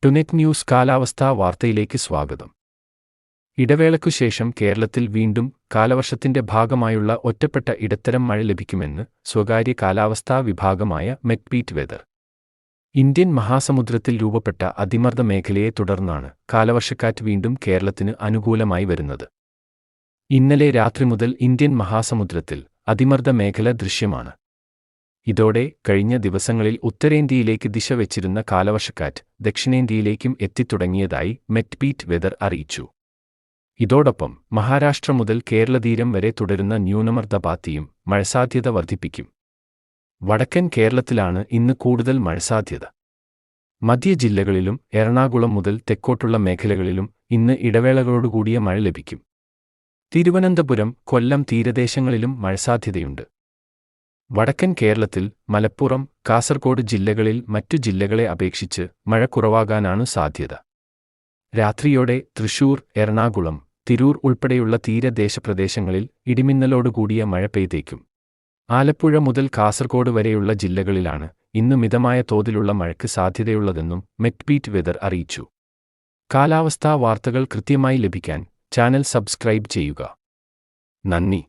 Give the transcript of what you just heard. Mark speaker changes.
Speaker 1: ടുനെറ്റ് news കാലാവസ്ഥാ വാർത്തയിലേക്ക് സ്വാഗതം. ഇടവേളയ്ക്കുശേഷം കേരളത്തിൽ വീണ്ടും കാലവർഷത്തിന്റെ ഭാഗമായുള്ള ഒറ്റപ്പെട്ട ഇടത്തരം മഴ ലഭിക്കുമെന്ന് സ്വകാര്യ കാലാവസ്ഥാ വിഭാഗമായ മെറ്റ്പീറ്റ് വെതർ. ഇന്ത്യൻ മഹാസമുദ്രത്തിൽ രൂപപ്പെട്ട അതിമർദ്ദ മേഖലയെ തുടർന്നാണ് കാലവർഷക്കാറ്റ് വീണ്ടും കേരളത്തിന് അനുകൂലമായി വരുന്നത്. ഇന്നലെ രാത്രി മുതൽ ഇന്ത്യൻ മഹാസമുദ്രത്തിൽ അതിമർദ്ദ മേഖല ദൃശ്യമാണ്. ഇതോടെ കഴിഞ്ഞ ദിവസങ്ങളിൽ ഉത്തരേന്ത്യയിലേക്ക് ദിശ വെച്ചിരുന്ന കാലവർഷക്കാറ്റ് ദക്ഷിണേന്ത്യയിലേക്കും എത്തിത്തുടങ്ങിയതായി മെറ്റ്പീറ്റ് വെതർ അറിയിച്ചു. ഇതോടൊപ്പം മഹാരാഷ്ട്ര മുതൽ കേരളതീരം വരെ തുടരുന്ന ന്യൂനമർദ്ദപാത്തിയും മഴസാധ്യത വർദ്ധിപ്പിക്കും. വടക്കൻ കേരളത്തിലാണ് ഇന്ന് കൂടുതൽ മഴസാധ്യത. മധ്യ ജില്ലകളിലും എറണാകുളം മുതൽ തെക്കോട്ടുള്ള മേഖലകളിലും ഇന്ന് ഇടവേളകളോടുകൂടിയ മഴ ലഭിക്കും. തിരുവനന്തപുരം, കൊല്ലം തീരദേശങ്ങളിലും മഴസാധ്യതയുണ്ട്. വടക്കൻ കേരളത്തിൽ മലപ്പുറം, കാസർഗോഡ് ജില്ലകളിൽ മറ്റു ജില്ലകളെ അപേക്ഷിച്ച് മഴ കുറവാകാനാണ് സാധ്യത. രാത്രിയോടെ തൃശൂർ, എറണാകുളം, തിരൂർ ഉൾപ്പെടെയുള്ള തീരദേശപ്രദേശങ്ങളിൽ ഇടിമിന്നലോടുകൂടിയ മഴ പെയ്തേക്കും. ആലപ്പുഴ മുതൽ കാസർഗോഡ് വരെയുള്ള ജില്ലകളിലാണ് ഇന്ന് മിതമായ തോതിലുള്ള മഴയ്ക്ക് സാധ്യതയുള്ളതെന്നും മെറ്റ്പീറ്റ് വെതർ അറിയിച്ചു. കാലാവസ്ഥാ വാർത്തകൾ കൃത്യമായി ലഭിക്കാൻ ചാനൽ സബ്സ്ക്രൈബ് ചെയ്യുക. നന്ദി.